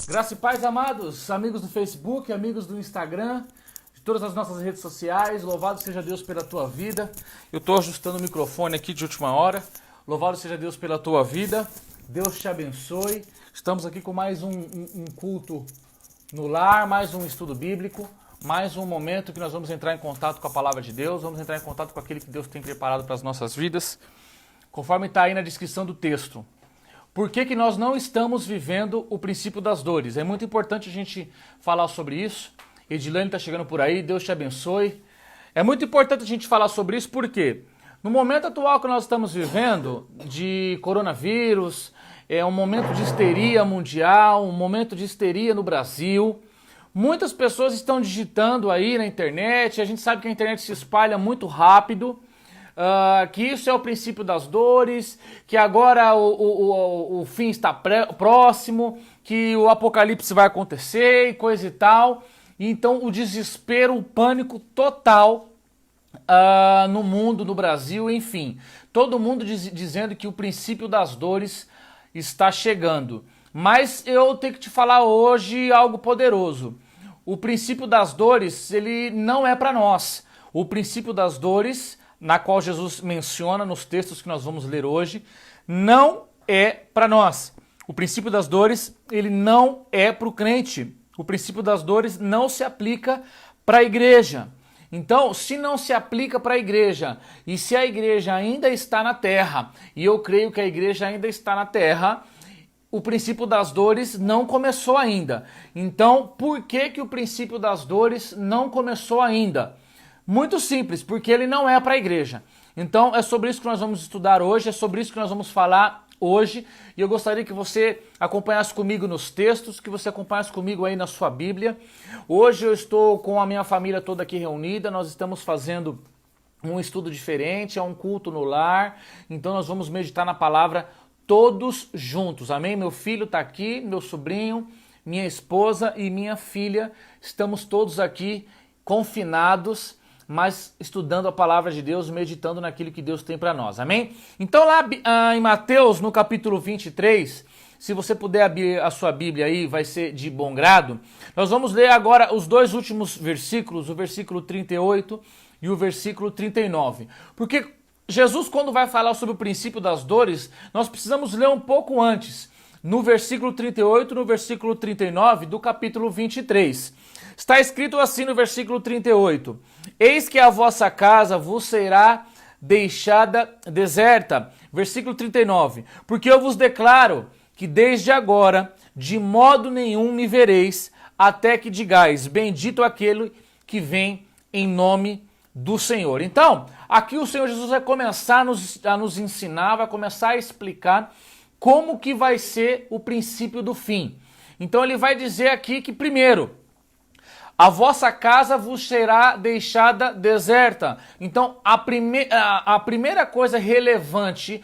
Graça e paz, amados, amigos do Facebook, amigos do Instagram, de todas as nossas redes sociais. Louvado seja Deus pela tua vida. Eu estou ajustando o microfone aqui de última hora. Louvado seja Deus pela tua vida. Deus te abençoe. Estamos aqui com mais um culto no lar, mais um estudo bíblico, mais um momento que nós vamos entrar em contato com a palavra de Deus, vamos entrar em contato com aquele que Deus tem preparado para as nossas vidas, conforme está aí na descrição do texto. Por que nós não estamos vivendo o princípio das dores? É muito importante a gente falar sobre isso. Edilane está chegando por aí, Deus te abençoe. É muito importante a gente falar sobre isso porque no momento atual que nós estamos vivendo, de coronavírus, é um momento de histeria mundial, um momento de histeria no Brasil. Muitas pessoas estão digitando aí na internet, a gente sabe que a internet se espalha muito rápido. Que isso é o princípio das dores, que agora o fim está próximo, que o apocalipse vai acontecer e coisa e tal. Então o desespero, o pânico total no mundo, no Brasil, enfim. Todo mundo dizendo que o princípio das dores está chegando. Mas eu tenho que te falar hoje algo poderoso. O princípio das dores, ele não é para nós. O princípio das dores, na qual Jesus menciona nos textos que nós vamos ler hoje, não é para nós. O princípio das dores, ele não é para o crente. O princípio das dores não se aplica para a igreja. Então, se não se aplica para a igreja, e se a igreja ainda está na terra, e eu creio que a igreja ainda está na terra, o princípio das dores não começou ainda. Então, por que o princípio das dores não começou ainda? Muito simples, porque ele não é para a igreja. Então é sobre isso que nós vamos estudar hoje, é sobre isso que nós vamos falar hoje. E eu gostaria que você acompanhasse comigo nos textos, que você acompanhasse comigo aí na sua Bíblia. Hoje eu estou com a minha família toda aqui reunida, nós estamos fazendo um estudo diferente, é um culto no lar. Então nós vamos meditar na palavra todos juntos, amém? Meu filho está aqui, meu sobrinho, minha esposa e minha filha, estamos todos aqui confinados, mas estudando a palavra de Deus, meditando naquilo que Deus tem para nós, amém? Então lá em Mateus, no capítulo 23, se você puder abrir a sua Bíblia aí, vai ser de bom grado, nós vamos ler agora os dois últimos versículos, o versículo 38 e o versículo 39, porque Jesus, quando vai falar sobre o princípio das dores, nós precisamos ler um pouco antes, no versículo 38, no versículo 39 do capítulo 23. Está escrito assim no versículo 38, eis que a vossa casa vos será deixada deserta. Versículo 39, porque eu vos declaro que desde agora de modo nenhum me vereis, até que digais, bendito aquele que vem em nome do Senhor. Então, aqui o Senhor Jesus vai começar a nos ensinar, vai começar a explicar como que vai ser o princípio do fim. Então ele vai dizer aqui que primeiro, a vossa casa vos será deixada deserta. Então, a primeira coisa relevante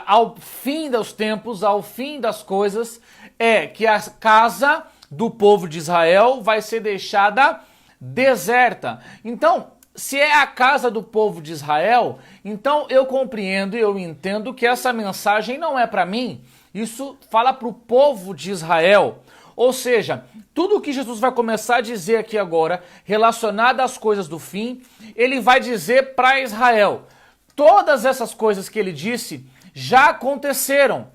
ao fim dos tempos, ao fim das coisas, é que a casa do povo de Israel vai ser deixada deserta. Então, se é a casa do povo de Israel, então eu compreendo e eu entendo que essa mensagem não é para mim. Isso fala para o povo de Israel. Ou seja, tudo o que Jesus vai começar a dizer aqui agora, relacionado às coisas do fim, ele vai dizer para Israel. Todas essas coisas que ele disse já aconteceram.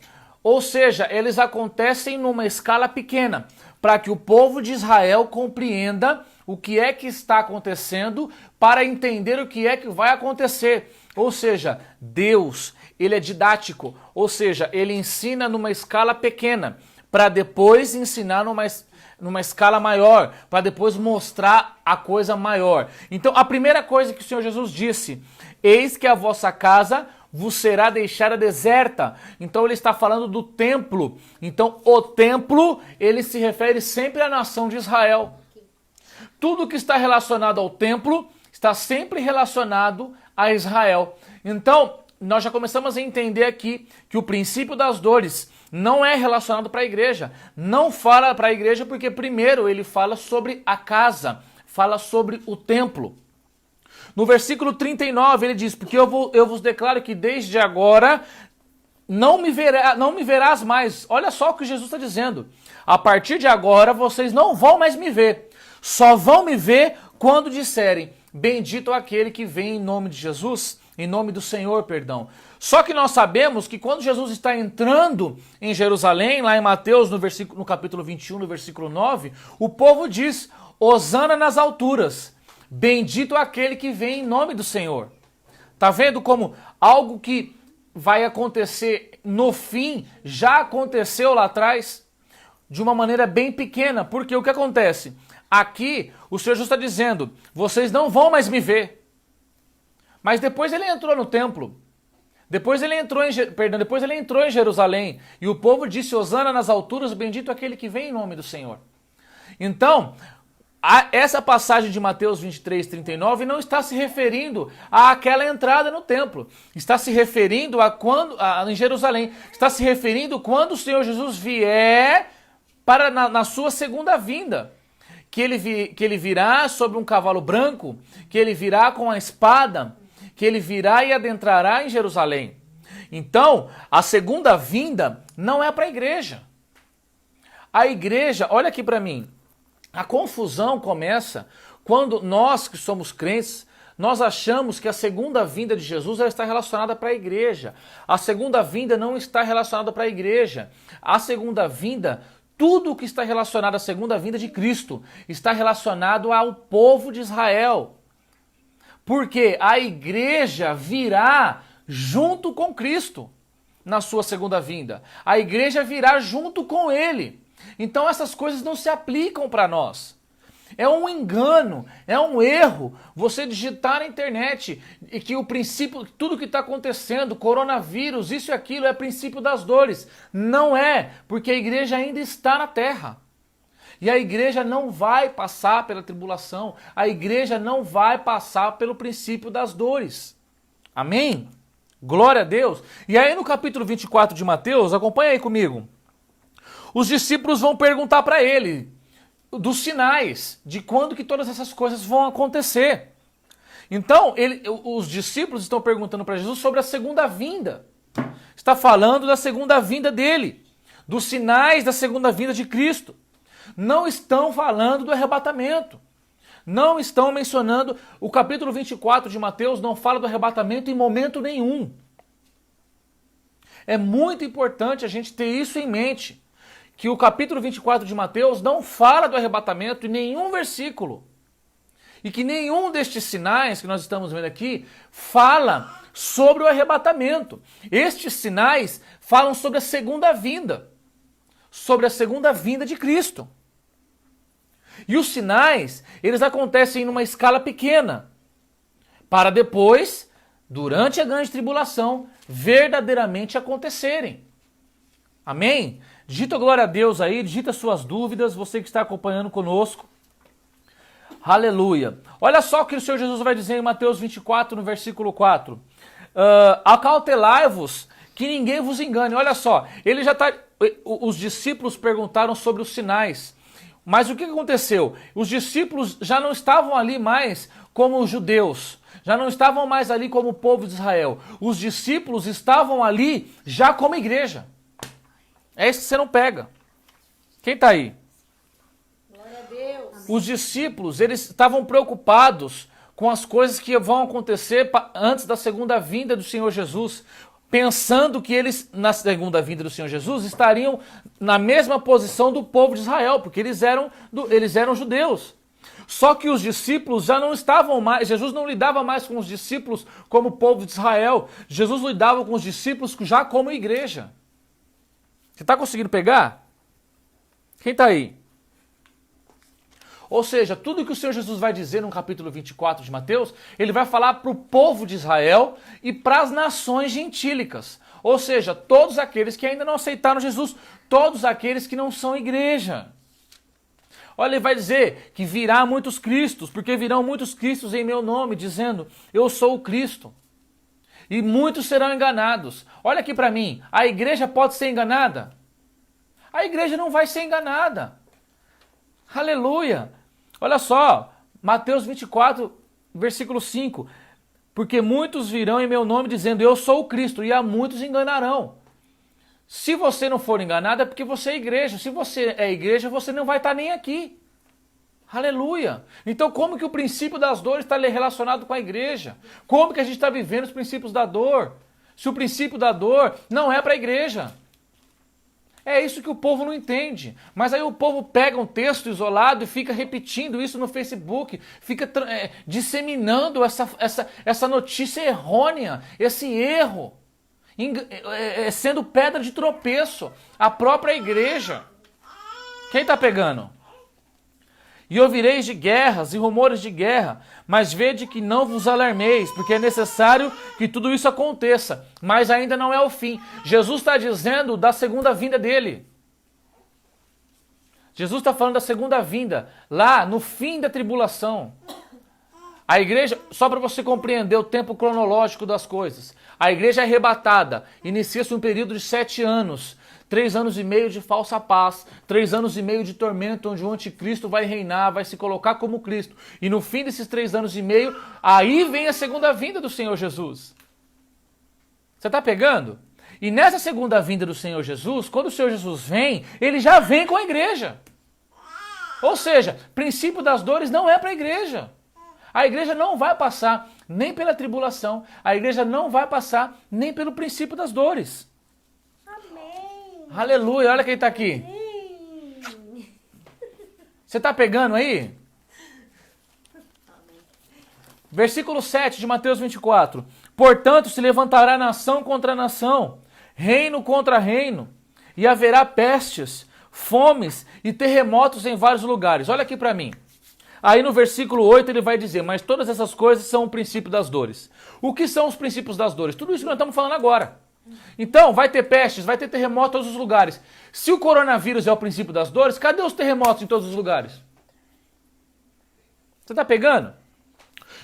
Ou seja, eles acontecem numa escala pequena, para que o povo de Israel compreenda o que é que está acontecendo, para entender o que é que vai acontecer. Ou seja, Deus, ele é didático, ou seja, ele ensina numa escala pequena, para depois ensinar numa escala maior, para depois mostrar a coisa maior. Então, a primeira coisa que o Senhor Jesus disse, eis que a vossa casa vos será deixada deserta. Então, ele está falando do templo. Então, o templo, ele se refere sempre à nação de Israel. Tudo que está relacionado ao templo está sempre relacionado a Israel. Então, nós já começamos a entender aqui que o princípio das dores não é relacionado para a igreja. Não fala para a igreja porque primeiro ele fala sobre a casa, fala sobre o templo. No versículo 39 ele diz, porque eu vos declaro que desde agora não me verás mais. Olha só o que Jesus está dizendo. A partir de agora, vocês não vão mais me ver. Só vão me ver quando disserem, bendito aquele que vem em nome de Jesus, em nome do Senhor, perdão. Só que nós sabemos que quando Jesus está entrando em Jerusalém, lá em Mateus, no capítulo 21, no versículo 9, o povo diz, hosana nas alturas, bendito aquele que vem em nome do Senhor. Tá vendo como algo que vai acontecer no fim, já aconteceu lá atrás, de uma maneira bem pequena, porque o que acontece? Aqui, o Senhor Jesus está dizendo, vocês não vão mais me ver. Mas depois ele entrou no templo, depois ele entrou em Jerusalém, e o povo disse, hosana nas alturas, bendito aquele que vem em nome do Senhor. Então, essa passagem de Mateus 23, 39 não está se referindo àquela entrada no templo. Está se referindo em Jerusalém. Está se referindo quando o Senhor Jesus vier na sua segunda vinda. Que ele virá sobre um cavalo branco, que ele virá com a espada, que ele virá e adentrará em Jerusalém. Então, a segunda vinda não é para a igreja. A igreja, olha aqui para mim, a confusão começa quando nós que somos crentes, nós achamos que a segunda vinda de Jesus ela está relacionada para a igreja. A segunda vinda não está relacionada para a igreja. A segunda vinda, tudo o que está relacionado à segunda vinda de Cristo está relacionado ao povo de Israel. Porque a igreja virá junto com Cristo na sua segunda vinda. A igreja virá junto com ele. Então essas coisas não se aplicam para nós. É um engano, é um erro você digitar na internet e que o princípio, tudo que está acontecendo, coronavírus, isso e aquilo, é princípio das dores. Não é, porque a igreja ainda está na terra. E a igreja não vai passar pela tribulação, a igreja não vai passar pelo princípio das dores. Amém? Glória a Deus. E aí no capítulo 24 de Mateus, acompanha aí comigo. Os discípulos vão perguntar para ele dos sinais, de quando que todas essas coisas vão acontecer. Então, os discípulos estão perguntando para Jesus sobre a segunda vinda. Está falando da segunda vinda dele, dos sinais da segunda vinda de Cristo. Não estão falando do arrebatamento. Não estão mencionando, o capítulo 24 de Mateus não fala do arrebatamento em momento nenhum. É muito importante a gente ter isso em mente, que o capítulo 24 de Mateus não fala do arrebatamento em nenhum versículo. E que nenhum destes sinais que nós estamos vendo aqui fala sobre o arrebatamento. Estes sinais falam sobre a segunda vinda. Sobre a segunda vinda de Cristo. E os sinais, eles acontecem numa escala pequena. Para depois, durante a grande tribulação, verdadeiramente acontecerem. Amém? Digita glória a Deus aí, digita suas dúvidas, você que está acompanhando conosco. Aleluia. Olha só o que o Senhor Jesus vai dizer em Mateus 24, no versículo 4. Acautelai-vos, que ninguém vos engane. Olha só, os discípulos perguntaram sobre os sinais. Mas o que aconteceu? Os discípulos já não estavam ali mais como os judeus. Já não estavam mais ali como o povo de Israel. Os discípulos estavam ali já como igreja. É isso que você não pega. Quem está aí? Glória a Deus. Os discípulos, eles estavam preocupados com as coisas que vão acontecer antes da segunda vinda do Senhor Jesus, pensando que eles, na segunda vinda do Senhor Jesus, estariam na mesma posição do povo de Israel, porque eles eram judeus. Só que os discípulos já não estavam mais, Jesus não lidava mais com os discípulos como o povo de Israel, Jesus lidava com os discípulos já como igreja. Você está conseguindo pegar? Quem está aí? Ou seja, tudo que o Senhor Jesus vai dizer no capítulo 24 de Mateus, ele vai falar para o povo de Israel e para as nações gentílicas. Ou seja, todos aqueles que ainda não aceitaram Jesus, todos aqueles que não são igreja. Olha, ele vai dizer que virá muitos cristos, porque virão muitos cristos em meu nome, dizendo, eu sou o Cristo. E muitos serão enganados. Olha aqui para mim, a igreja pode ser enganada? A igreja não vai ser enganada. Aleluia. Olha só, Mateus 24, versículo 5. Porque muitos virão em meu nome dizendo, eu sou o Cristo, e a muitos enganarão. Se você não for enganado, é porque você é igreja. Se você é igreja, você não vai estar nem aqui. Aleluia! Então como que o princípio das dores está relacionado com a igreja? Como que a gente está vivendo os princípios da dor? Se o princípio da dor não é para a igreja. É isso que o povo não entende. Mas aí o povo pega um texto isolado e fica repetindo isso no Facebook, fica disseminando essa notícia errônea, esse erro, sendo pedra de tropeço. A própria igreja. Quem está pegando? E ouvireis de guerras e rumores de guerra, mas vede que não vos alarmeis, porque é necessário que tudo isso aconteça, mas ainda não é o fim. Jesus está dizendo da segunda vinda dele. Jesus está falando da segunda vinda, lá no fim da tribulação. A igreja, só para você compreender o tempo cronológico das coisas, a igreja é arrebatada, inicia-se um período de 7 anos, 3 anos e meio de falsa paz, 3 anos e meio de tormento, onde o anticristo vai reinar, vai se colocar como Cristo. E no fim desses 3 anos e meio, aí vem a segunda vinda do Senhor Jesus. Você está pegando? E nessa segunda vinda do Senhor Jesus, quando o Senhor Jesus vem, ele já vem com a igreja. Ou seja, princípio das dores não é para a igreja. A igreja não vai passar nem pela tribulação, a igreja não vai passar nem pelo princípio das dores. Aleluia, olha quem está aqui. Você está pegando aí? Versículo 7 de Mateus 24. Portanto, se levantará nação contra nação, reino contra reino, e haverá pestes, fomes e terremotos em vários lugares. Olha aqui para mim. Aí no versículo 8 ele vai dizer, mas todas essas coisas são o princípio das dores. O que são os princípios das dores? Tudo isso que nós estamos falando agora. Então, vai ter pestes, vai ter terremoto em todos os lugares. Se o coronavírus é o princípio das dores, cadê os terremotos em todos os lugares? Você está pegando?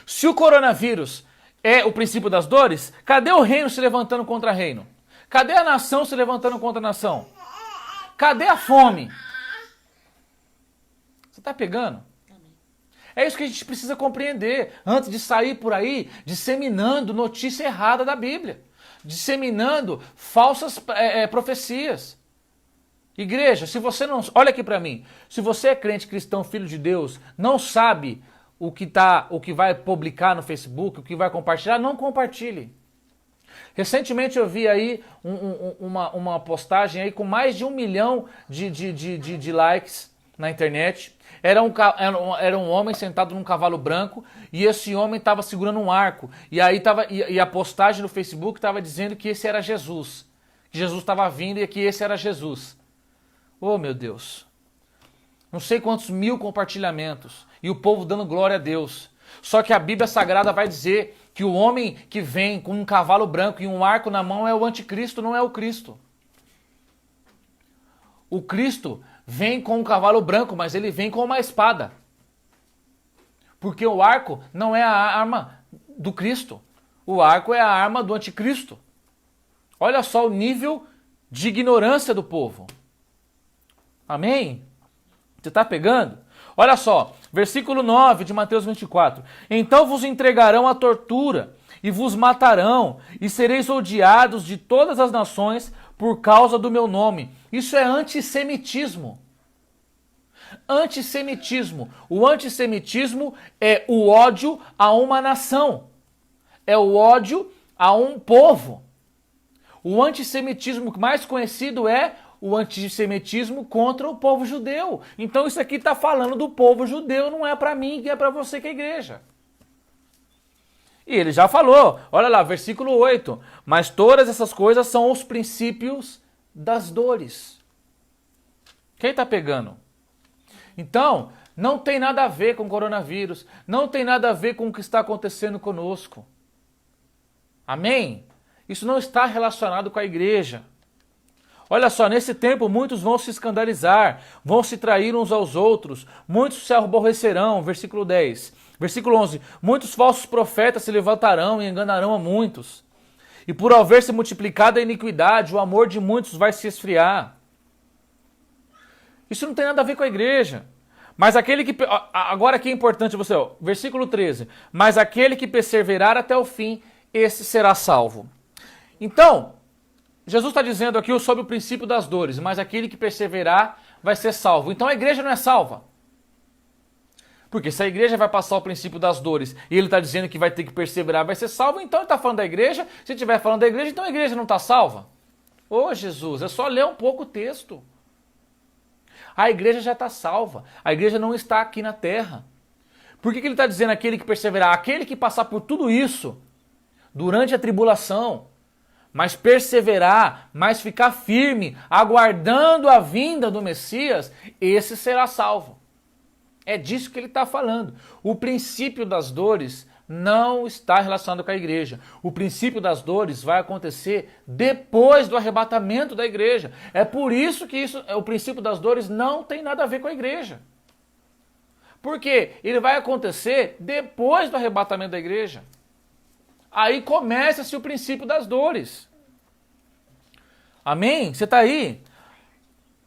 Se o coronavírus é o princípio das dores, cadê o reino se levantando contra reino? Cadê a nação se levantando contra a nação? Cadê a fome? Você está pegando? É isso que a gente precisa compreender antes de sair por aí disseminando notícia errada da Bíblia. Disseminando falsas profecias. Igreja, se você não... Olha aqui para mim. Se você é crente cristão, filho de Deus, não sabe o que vai publicar no Facebook, o que vai compartilhar, não compartilhe. Recentemente eu vi aí uma postagem aí com mais de 1 milhão de likes na internet. Era um homem sentado num cavalo branco e esse homem estava segurando um arco. E aí a postagem no Facebook estava dizendo que esse era Jesus. Que Jesus estava vindo e que esse era Jesus. Oh, meu Deus. Não sei quantos mil compartilhamentos. E o povo dando glória a Deus. Só que a Bíblia Sagrada vai dizer que o homem que vem com um cavalo branco e um arco na mão é o anticristo, não é o Cristo. O Cristo vem com um cavalo branco, mas ele vem com uma espada. Porque o arco não é a arma do Cristo. O arco é a arma do anticristo. Olha só o nível de ignorância do povo. Amém? Você está pegando? Olha só, versículo 9 de Mateus 24. Então vos entregarão à tortura e vos matarão e sereis odiados de todas as nações por causa do meu nome. Isso é antissemitismo. Antissemitismo. O antissemitismo é o ódio a uma nação. É o ódio a um povo. O antissemitismo mais conhecido é o antissemitismo contra o povo judeu. Então isso aqui está falando do povo judeu, não é para mim, que é para você que é igreja. E ele já falou, olha lá, versículo 8. Mas todas essas coisas são os princípios das dores. Quem está pegando? Então, não tem nada a ver com o coronavírus, não tem nada a ver com o que está acontecendo conosco. Amém? Isso não está relacionado com a igreja. Olha só, nesse tempo muitos vão se escandalizar, vão se trair uns aos outros, muitos se aborrecerão, versículo 10. Versículo 11, muitos falsos profetas se levantarão e enganarão a muitos. E por haver se multiplicado a iniquidade, o amor de muitos vai se esfriar. Isso não tem nada a ver com a igreja. Mas aquele que... Agora aqui é importante você, ó, versículo 13. Mas aquele que perseverar até o fim, esse será salvo. Então, Jesus está dizendo aqui sobre o princípio das dores, mas aquele que perseverar vai ser salvo. Então a igreja não é salva. Porque se a igreja vai passar o princípio das dores e ele está dizendo que vai ter que perseverar, vai ser salvo, então ele está falando da igreja. Se estiver falando da igreja, então a igreja não está salva. Ô Jesus, é só ler um pouco o texto. A igreja já está salva. A igreja não está aqui na terra. Por que ele está dizendo aquele que perseverar? Aquele que passar por tudo isso durante a tribulação, mas perseverar, mas ficar firme, aguardando a vinda do Messias, esse será salvo. É disso que ele está falando. O princípio das dores não está relacionado com a igreja. O princípio das dores vai acontecer depois do arrebatamento da igreja. É por isso que o princípio das dores não tem nada a ver com a igreja. Porque ele vai acontecer depois do arrebatamento da igreja. Aí começa-se o princípio das dores. Amém? Você está aí?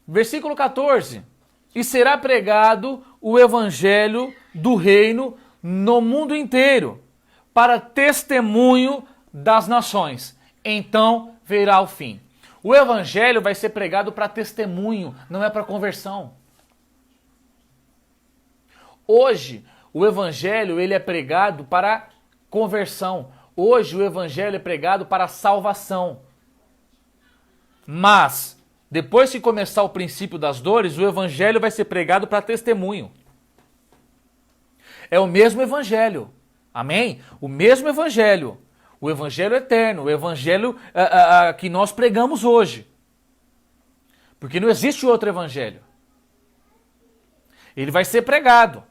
Versículo 14. E será pregado o evangelho do reino no mundo inteiro, para testemunho das nações. Então virá o fim. O evangelho vai ser pregado para testemunho, não é para conversão. Hoje, o evangelho ele é pregado para conversão. Hoje, o evangelho é pregado para salvação. Mas, depois que começar o princípio das dores, o evangelho vai ser pregado para testemunho. É o mesmo evangelho. Amém? O mesmo evangelho. O evangelho eterno, o evangelho que nós pregamos hoje. Porque não existe outro evangelho. Ele vai ser pregado.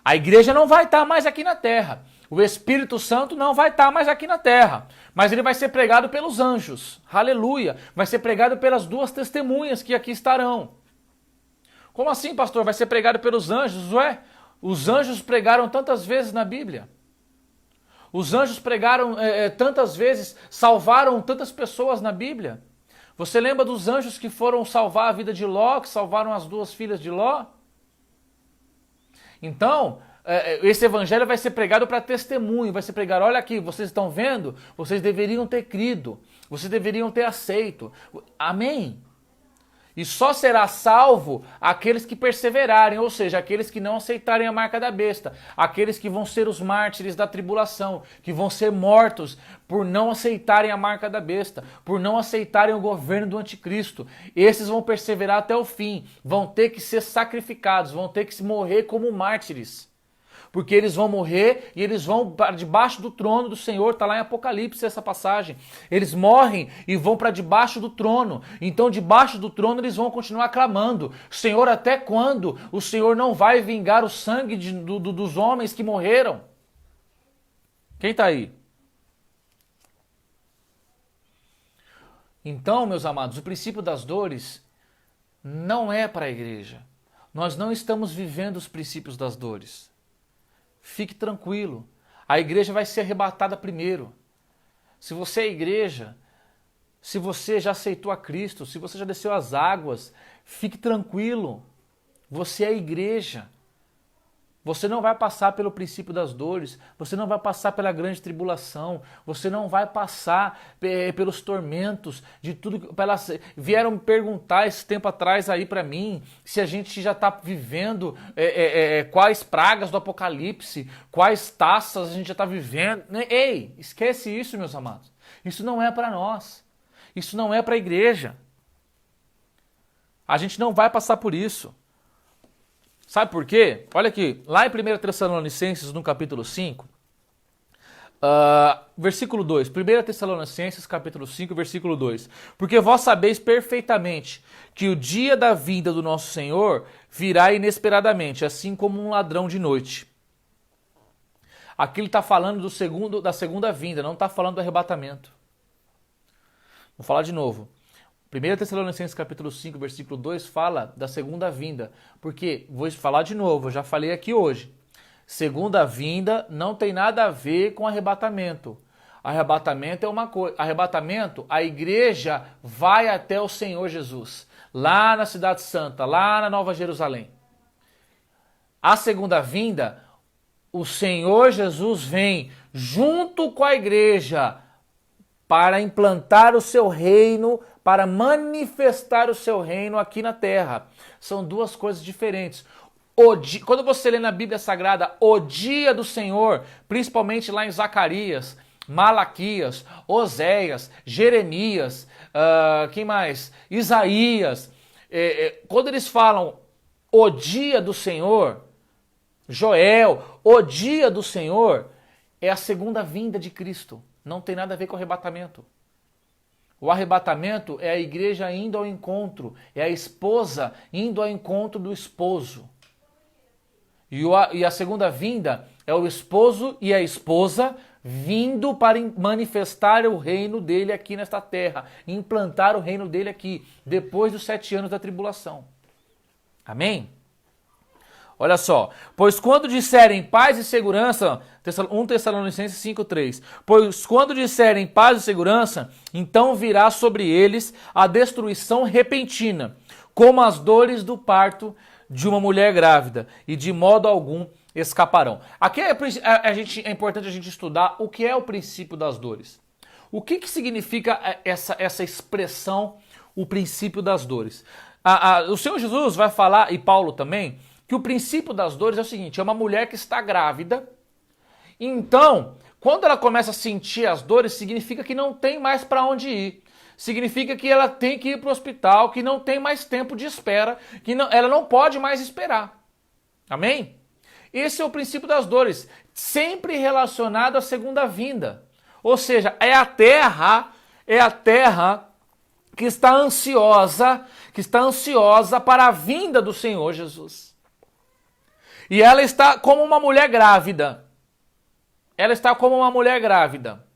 A igreja não vai estar mais aqui na terra. O Espírito Santo não vai estar mais aqui na terra. Mas ele vai ser pregado pelos anjos. Aleluia. Vai ser pregado pelas duas testemunhas que aqui estarão. Como assim, pastor? Vai ser pregado pelos anjos? Ué? Os anjos pregaram tantas vezes na Bíblia. Os anjos pregaram tantas vezes, salvaram tantas pessoas na Bíblia. Você lembra dos anjos que foram salvar a vida de Ló, que salvaram as duas filhas de Ló? Então, esse evangelho vai ser pregado para testemunho, vai ser pregado, olha aqui, vocês estão vendo? Vocês deveriam ter crido, vocês deveriam ter aceito. Amém? E só será salvo aqueles que perseverarem, ou seja, aqueles que não aceitarem a marca da besta, aqueles que vão ser os mártires da tribulação, que vão ser mortos por não aceitarem a marca da besta, por não aceitarem o governo do anticristo. Esses vão perseverar até o fim, vão ter que ser sacrificados, vão ter que se morrer como mártires. Porque eles vão morrer e eles vão para debaixo do trono do Senhor, está lá em Apocalipse essa passagem. Eles morrem e vão para debaixo do trono. Então debaixo do trono eles vão continuar clamando: Senhor, até quando o Senhor não vai vingar o sangue dos homens que morreram? Quem está aí? Então, meus amados, o princípio das dores não é para a igreja. Nós não estamos vivendo os princípios das dores. Fique tranquilo, a igreja vai ser arrebatada primeiro. Se você é igreja, se você já aceitou a Cristo, se você já desceu as águas, fique tranquilo, você é igreja. Você não vai passar pelo princípio das dores, você não vai passar pela grande tribulação, você não vai passar pelos tormentos de tudo. Vieram me perguntar esse tempo atrás aí para mim se a gente já está vivendo quais pragas do Apocalipse, quais taças a gente já está vivendo. Ei, esquece isso, meus amados. Isso não é para nós, isso não é para a igreja. A gente não vai passar por isso. Sabe por quê? Olha aqui, lá em 1 Tessalonicenses, no capítulo 5, versículo 2. 1 Tessalonicenses, capítulo 5, versículo 2. Porque vós sabeis perfeitamente que o dia da vinda do nosso Senhor virá inesperadamente, assim como um ladrão de noite. Aqui ele está falando da segunda vinda, não está falando do arrebatamento. Vou falar de novo. 1 Tessalonicenses capítulo 5, versículo 2 fala da segunda vinda. Porque, vou falar de novo, eu já falei aqui hoje. Segunda vinda não tem nada a ver com arrebatamento. Arrebatamento é uma coisa. Arrebatamento, a igreja vai até o Senhor Jesus. Lá na Cidade Santa, lá na Nova Jerusalém. A segunda vinda, o Senhor Jesus vem junto com a igreja para implantar o seu reino, para manifestar o seu reino aqui na terra. São duas coisas diferentes. Quando você lê na Bíblia Sagrada o dia do Senhor, principalmente lá em Zacarias, Malaquias, Oséias, Jeremias, quem mais? Isaías. Quando eles falam o dia do Senhor, Joel, o dia do Senhor, é a segunda vinda de Cristo. Não tem nada a ver com arrebatamento. O arrebatamento é a igreja indo ao encontro, é a esposa indo ao encontro do esposo. E a segunda vinda é o esposo e a esposa vindo para manifestar o reino dele aqui nesta terra, implantar o reino dele aqui, depois dos 7 anos da tribulação. Amém? Olha só, pois quando disserem paz e segurança, 1 Tessalonicenses 5,3, pois quando disserem paz e segurança, então virá sobre eles a destruição repentina, como as dores do parto de uma mulher grávida, e de modo algum escaparão. Aqui é importante a gente estudar o que é o princípio das dores. O que significa essa expressão, o princípio das dores? O Senhor Jesus vai falar, e Paulo também, que o princípio das dores é o seguinte, é uma mulher que está grávida, então, quando ela começa a sentir as dores, significa que não tem mais para onde ir. Significa que ela tem que ir para o hospital, que não tem mais tempo de espera, que ela não pode mais esperar. Amém? Esse é o princípio das dores, sempre relacionado à segunda vinda. Ou seja, é a terra que está ansiosa para a vinda do Senhor Jesus. E ela está como uma mulher grávida. Ela está como uma mulher grávida.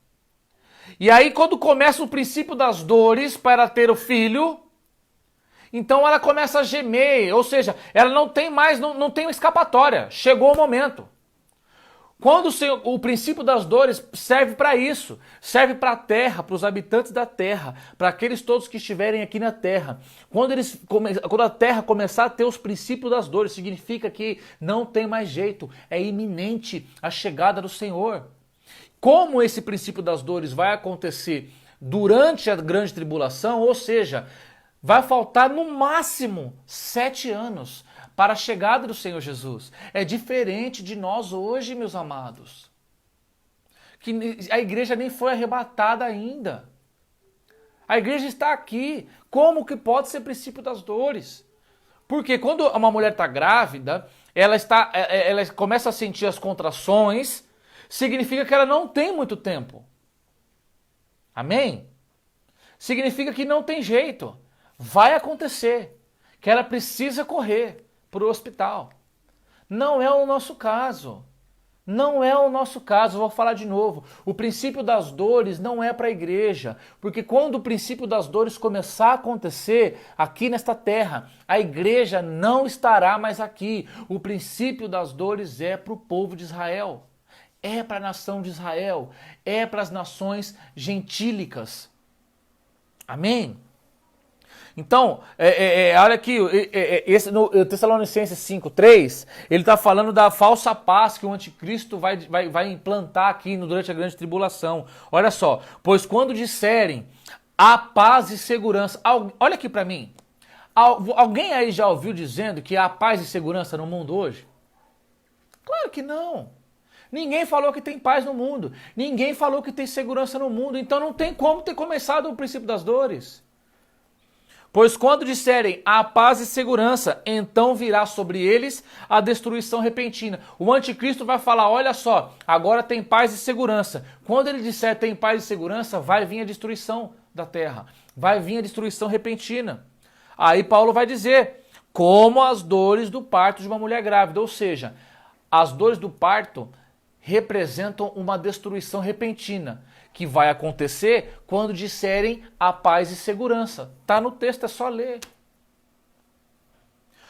E aí quando começa o princípio das dores para ter o filho, então ela começa a gemer, ou seja, ela não tem mais, não tem escapatória, chegou o momento. Quando o princípio das dores serve para isso, serve para a terra, para os habitantes da terra, para aqueles todos que estiverem aqui na terra. Quando a terra começar a ter os princípios das dores, significa que não tem mais jeito, é iminente a chegada do Senhor. Como esse princípio das dores vai acontecer durante a grande tribulação, ou seja, vai faltar no máximo 7 anos para a chegada do Senhor Jesus. É diferente de nós hoje, meus amados. Que a igreja nem foi arrebatada ainda. A igreja está aqui. Como que pode ser princípio das dores? Porque quando uma mulher está grávida, ela começa a sentir as contrações, significa que ela não tem muito tempo. Amém? Significa que não tem jeito. Vai acontecer. Que ela precisa correr para o hospital. Não é o nosso caso. Não é o nosso caso. Vou falar de novo. O princípio das dores não é para a igreja. Porque quando o princípio das dores começar a acontecer aqui nesta terra, a igreja não estará mais aqui. O princípio das dores é para o povo de Israel. É para a nação de Israel. É para as nações gentílicas. Amém? Então, olha aqui, no Tessalonicenses 5,3, ele está falando da falsa paz que o anticristo vai implantar aqui durante a grande tribulação. Olha só, pois quando disserem a paz e segurança, olha aqui para mim, alguém aí já ouviu dizendo que há paz e segurança no mundo hoje? Claro que não. Ninguém falou que tem paz no mundo, ninguém falou que tem segurança no mundo, então não tem como ter começado o princípio das dores. Pois quando disserem a paz e segurança, então virá sobre eles a destruição repentina. O anticristo vai falar, olha só, agora tem paz e segurança. Quando ele disser tem paz e segurança, vai vir a destruição da terra. Vai vir a destruição repentina. Aí Paulo vai dizer, como as dores do parto de uma mulher grávida. Ou seja, as dores do parto representam uma destruição repentina, que vai acontecer quando disserem a paz e segurança. Está no texto, é só ler.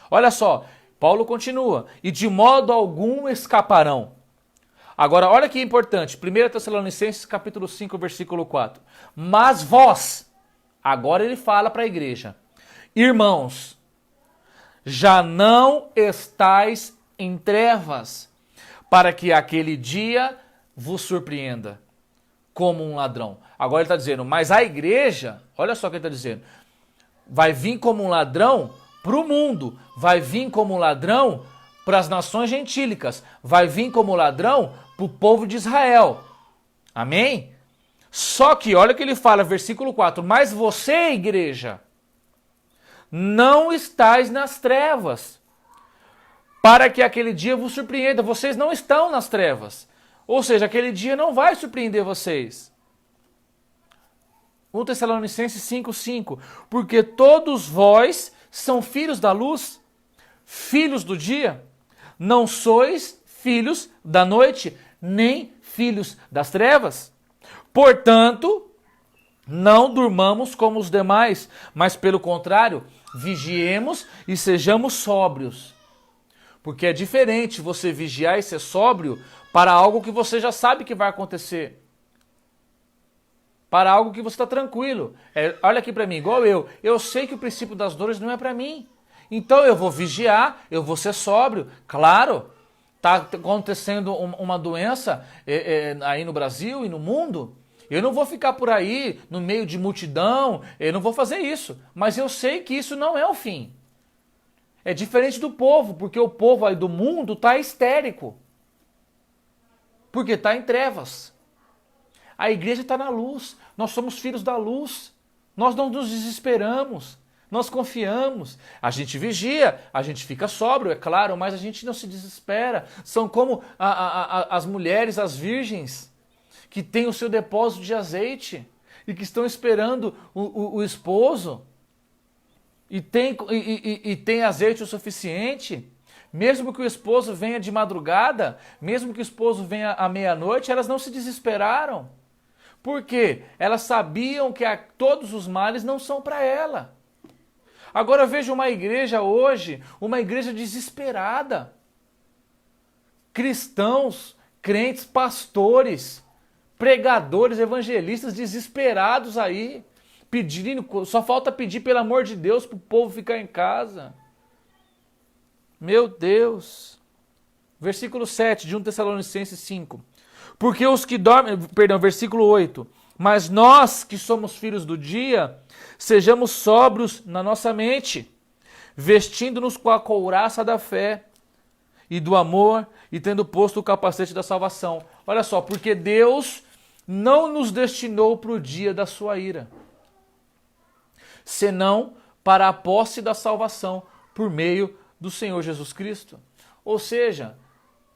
Olha só, Paulo continua, e de modo algum escaparão. Agora, olha que importante, 1 Tessalonicenses capítulo 5, versículo 4. Mas vós, agora ele fala para a igreja, irmãos, já não estais em trevas, para que aquele dia vos surpreenda como um ladrão. Agora ele está dizendo, mas a igreja, olha só o que ele está dizendo, vai vir como um ladrão para o mundo, vai vir como um ladrão para as nações gentílicas, vai vir como ladrão para o povo de Israel. Amém? Só que, olha o que ele fala, versículo 4, mas você, igreja, não estáis nas trevas, para que aquele dia vos surpreenda. Vocês não estão nas trevas. Ou seja, aquele dia não vai surpreender vocês. 1 Tessalonicenses 5:5. Porque todos vós são filhos da luz, filhos do dia. Não sois filhos da noite, nem filhos das trevas. Portanto, não durmamos como os demais, mas pelo contrário, vigiemos e sejamos sóbrios. Porque é diferente você vigiar e ser sóbrio para algo que você já sabe que vai acontecer. Para algo que você está tranquilo. Olha aqui para mim, igual eu. Eu sei que o princípio das dores não é para mim. Então eu vou vigiar, eu vou ser sóbrio. Claro, está acontecendo uma doença aí no Brasil e no mundo. Eu não vou ficar por aí no meio de multidão, eu não vou fazer isso. Mas eu sei que isso não é o fim. É diferente do povo, porque o povo aí do mundo está histérico. Porque está em trevas. A igreja está na luz. Nós somos filhos da luz. Nós não nos desesperamos. Nós confiamos. A gente vigia, a gente fica sóbrio, é claro, mas a gente não se desespera. São como as mulheres, as virgens, que têm o seu depósito de azeite e que estão esperando o esposo. E tem azeite o suficiente, mesmo que o esposo venha de madrugada, mesmo que o esposo venha à meia-noite, elas não se desesperaram. Por quê? Elas sabiam que todos os males não são para ela. Agora veja uma igreja hoje, uma igreja desesperada. Cristãos, crentes, pastores, pregadores, evangelistas desesperados aí. Pedindo, só falta pedir pelo amor de Deus para o povo ficar em casa. Meu Deus. Versículo 7 de 1 Tessalonicenses 5. Porque os que dormem, versículo 8. Mas nós que somos filhos do dia, sejamos sóbrios na nossa mente, vestindo-nos com a couraça da fé e do amor e tendo posto o capacete da salvação. Olha só, porque Deus não nos destinou para o dia da sua ira, senão para a posse da salvação por meio do Senhor Jesus Cristo. Ou seja,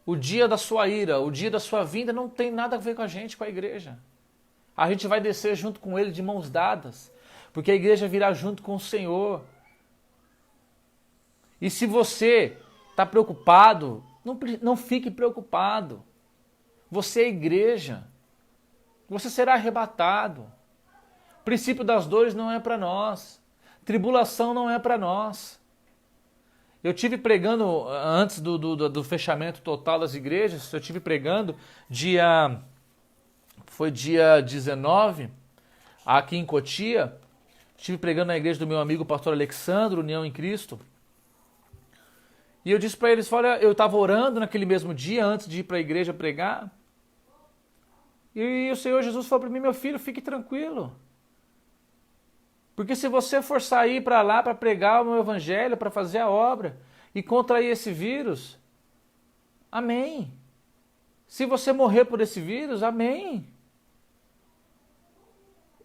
o dia da sua ira, o dia da sua vinda não tem nada a ver com a gente, com a igreja. A gente vai descer junto com ele de mãos dadas, porque a igreja virá junto com o Senhor. E se você está preocupado, não fique preocupado. Você é igreja. Você será arrebatado. O princípio das dores não é para nós. Tribulação não é para nós. Eu tive pregando, antes do fechamento total das igrejas, eu tive pregando foi dia 19, aqui em Cotia. Estive pregando na igreja do meu amigo pastor Alexandre, União em Cristo. E eu disse para eles, olha, eu estava orando naquele mesmo dia, antes de ir para a igreja pregar. E o Senhor Jesus falou para mim, meu filho, fique tranquilo. Porque se você for sair para lá para pregar o meu evangelho, para fazer a obra e contrair esse vírus, amém. Se você morrer por esse vírus, amém.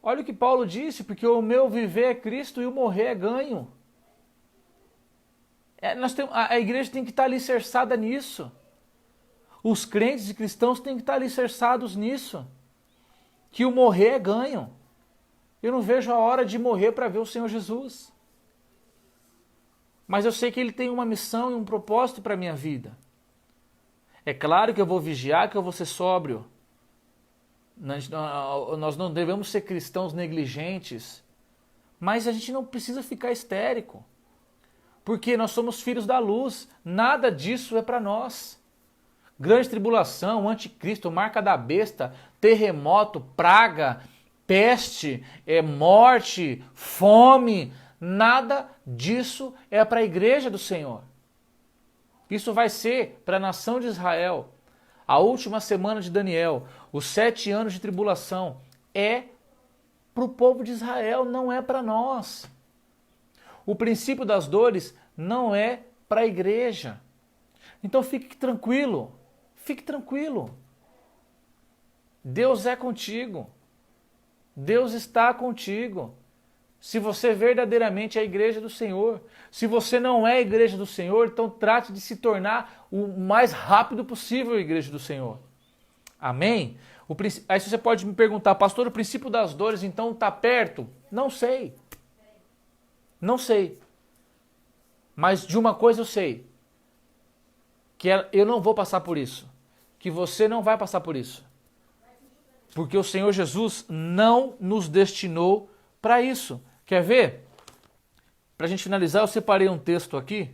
Olha o que Paulo disse, porque o meu viver é Cristo e o morrer é ganho. A igreja tem que estar alicerçada nisso. Os crentes e cristãos têm que estar alicerçados nisso. Que o morrer é ganho. Eu não vejo a hora de morrer para ver o Senhor Jesus. Mas eu sei que Ele tem uma missão e um propósito para a minha vida. É claro que eu vou vigiar, que eu vou ser sóbrio. Nós não devemos ser cristãos negligentes. Mas a gente não precisa ficar histérico. Porque nós somos filhos da luz. Nada disso é para nós. Grande tribulação, anticristo, marca da besta, terremoto, praga, peste, morte, fome, nada disso é para a igreja do Senhor. Isso vai ser para a nação de Israel. A última semana de Daniel, os 7 anos de tribulação, é para o povo de Israel, não é para nós. O princípio das dores não é para a igreja. Então fique tranquilo, fique tranquilo. Deus é contigo. Deus está contigo. Se você verdadeiramente é a igreja do Senhor. Se você não é a igreja do Senhor, então trate de se tornar o mais rápido possível a igreja do Senhor. Amém? Aí você pode me perguntar, pastor, o princípio das dores então está perto? Não sei. Não sei. Mas de uma coisa eu sei. Que eu não vou passar por isso. Que você não vai passar por isso. Porque o Senhor Jesus não nos destinou para isso. Quer ver? Para a gente finalizar, eu separei um texto aqui.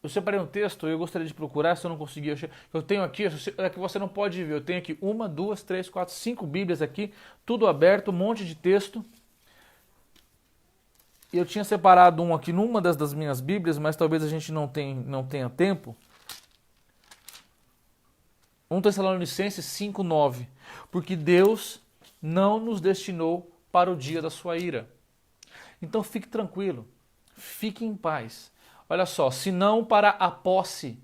Eu separei um texto e eu gostaria de procurar, se eu não conseguir. Eu tenho aqui, é que você não pode ver, eu tenho aqui 1, 2, 3, 4, 5 Bíblias aqui, tudo aberto, um monte de texto. Eu tinha separado um aqui numa das minhas Bíblias, mas talvez a gente não tenha tempo. 1 Tessalonicenses 5, 9. Porque Deus não nos destinou para o dia da sua ira. Então fique tranquilo, fique em paz. Olha só, se não para a posse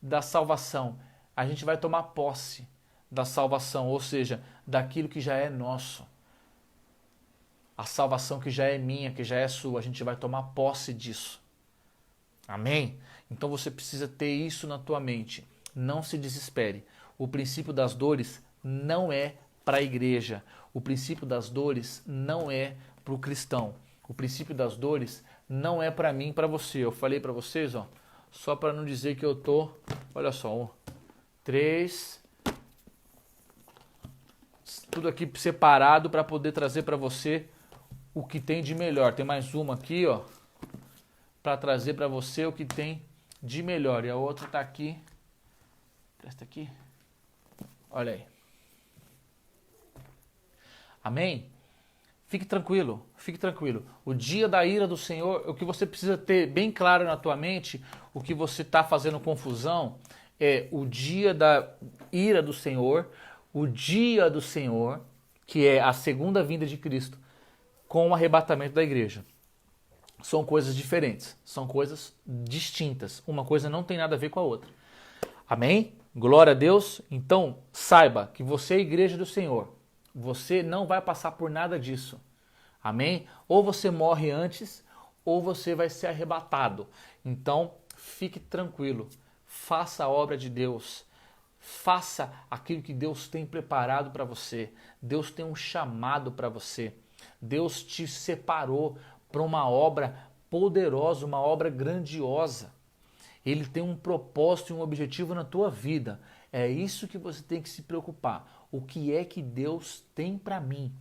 da salvação, a gente vai tomar posse da salvação, ou seja, daquilo que já é nosso. A salvação que já é minha, que já é sua, a gente vai tomar posse disso. Amém? Então você precisa ter isso na tua mente. Não se desespere. O princípio das dores não é para a igreja. O princípio das dores não é para o cristão. O princípio das dores não é para mim e para você. Eu falei para vocês, ó, só para não dizer que eu tô... Olha só, 3... Tudo aqui separado para poder trazer para você o que tem de melhor. Tem mais uma aqui, ó, para trazer para você o que tem de melhor. E a outra tá aqui. Presta aqui. Olha aí. Amém? Fique tranquilo, fique tranquilo. O dia da ira do Senhor, o que você precisa ter bem claro na tua mente, o que você está fazendo confusão, é o dia da ira do Senhor, o dia do Senhor, que é a segunda vinda de Cristo, com o arrebatamento da igreja. São coisas diferentes, são coisas distintas. Uma coisa não tem nada a ver com a outra. Amém? Glória a Deus. Então, saiba que você é a igreja do Senhor. Você não vai passar por nada disso. Amém? Ou você morre antes, ou você vai ser arrebatado. Então, fique tranquilo. Faça a obra de Deus. Faça aquilo que Deus tem preparado para você. Deus tem um chamado para você. Deus te separou para uma obra poderosa, uma obra grandiosa. Ele tem um propósito e um objetivo na tua vida. É isso que você tem que se preocupar. O que é que Deus tem para mim?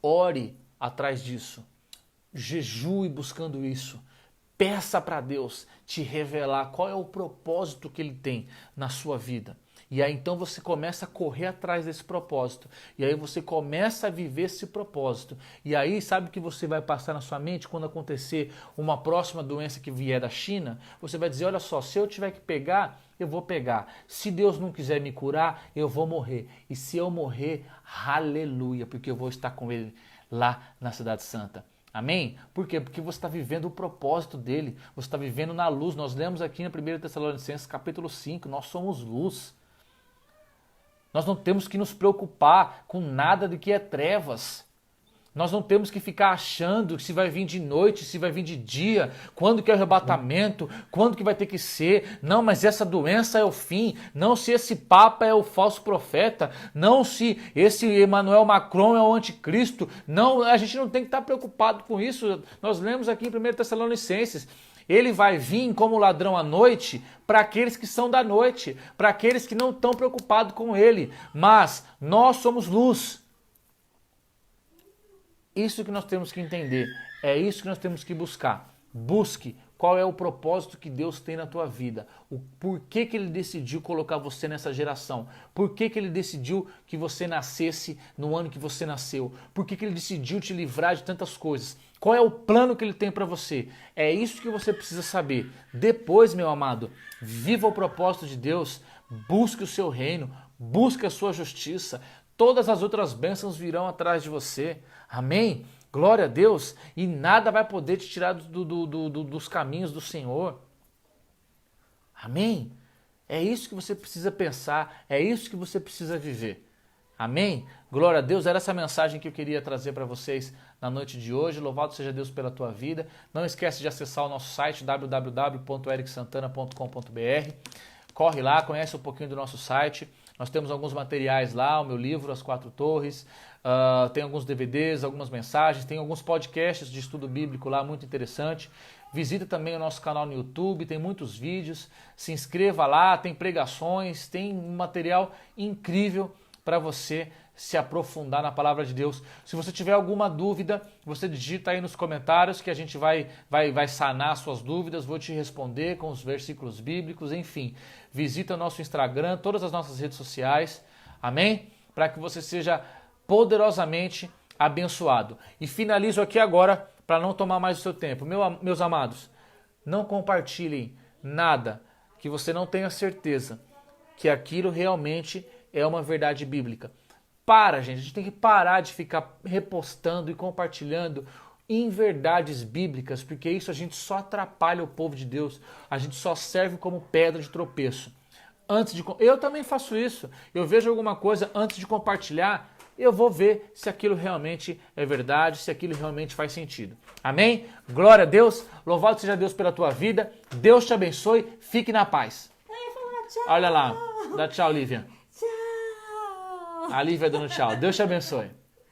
Ore atrás disso. Jejue buscando isso. Peça para Deus te revelar qual é o propósito que Ele tem na sua vida. E aí então você começa a correr atrás desse propósito. E aí você começa a viver esse propósito. E aí sabe o que você vai passar na sua mente quando acontecer uma próxima doença que vier da China? Você vai dizer, olha só, se eu tiver que pegar, eu vou pegar. Se Deus não quiser me curar, eu vou morrer. E se eu morrer, aleluia, porque eu vou estar com Ele lá na Cidade Santa. Amém? Por quê? Porque você está vivendo o propósito dele. Você está vivendo na luz. Nós lemos aqui na 1 Tessalonicenses capítulo 5, nós somos luz. Nós não temos que nos preocupar com nada do que é trevas. Nós não temos que ficar achando se vai vir de noite, se vai vir de dia, quando que é o arrebatamento, quando que vai ter que ser. Não, mas essa doença é o fim. Não, se esse Papa é o falso profeta. Não, se esse Emmanuel Macron é o anticristo. Não, a gente não tem que estar preocupado com isso. Nós lemos aqui em 1 Tessalonicenses. Ele vai vir como ladrão à noite para aqueles que são da noite, para aqueles que não estão preocupados com ele. Mas nós somos luz. Isso que nós temos que entender. É isso que nós temos que buscar. Busque qual é o propósito que Deus tem na tua vida, o porquê que Ele decidiu colocar você nessa geração, por que Ele decidiu que você nascesse no ano que você nasceu, por que Ele decidiu te livrar de tantas coisas, qual é o plano que Ele tem para você. É isso que você precisa saber. Depois, meu amado, viva o propósito de Deus, busque o seu reino, busque a sua justiça, todas as outras bênçãos virão atrás de você. Amém? Glória a Deus. E nada vai poder te tirar dos caminhos do Senhor. Amém? É isso que você precisa pensar, é isso que você precisa viver. Amém? Glória a Deus. Era essa mensagem que eu queria trazer para vocês na noite de hoje. Louvado seja Deus pela tua vida. Não esquece de acessar o nosso site www.ericsantana.com.br. Corre lá, conhece um pouquinho do nosso site. Nós temos alguns materiais lá, o meu livro, As Quatro Torres, tem alguns DVDs, algumas mensagens, tem alguns podcasts de estudo bíblico lá, muito interessante. Visita também o nosso canal no YouTube, tem muitos vídeos, se inscreva lá, tem pregações, tem um material incrível para você se aprofundar na palavra de Deus. Se você tiver alguma dúvida, você digita aí nos comentários que a gente vai sanar suas dúvidas, vou te responder com os versículos bíblicos, enfim. Visita o nosso Instagram, todas as nossas redes sociais, amém? Para que você seja poderosamente abençoado. E finalizo aqui agora, para não tomar mais o seu tempo. Meus amados, não compartilhem nada que você não tenha certeza que aquilo realmente é uma verdade bíblica. Gente, a gente tem que parar de ficar repostando e compartilhando inverdades bíblicas, porque isso a gente só atrapalha o povo de Deus, a gente só serve como pedra de tropeço. Eu também faço isso, eu vejo alguma coisa, antes de compartilhar, eu vou ver se aquilo realmente é verdade, se aquilo realmente faz sentido. Amém? Glória a Deus, louvado seja Deus pela tua vida, Deus te abençoe, fique na paz. Olha lá, dá tchau, Lívia. A Lívia dando tchau. Deus te abençoe.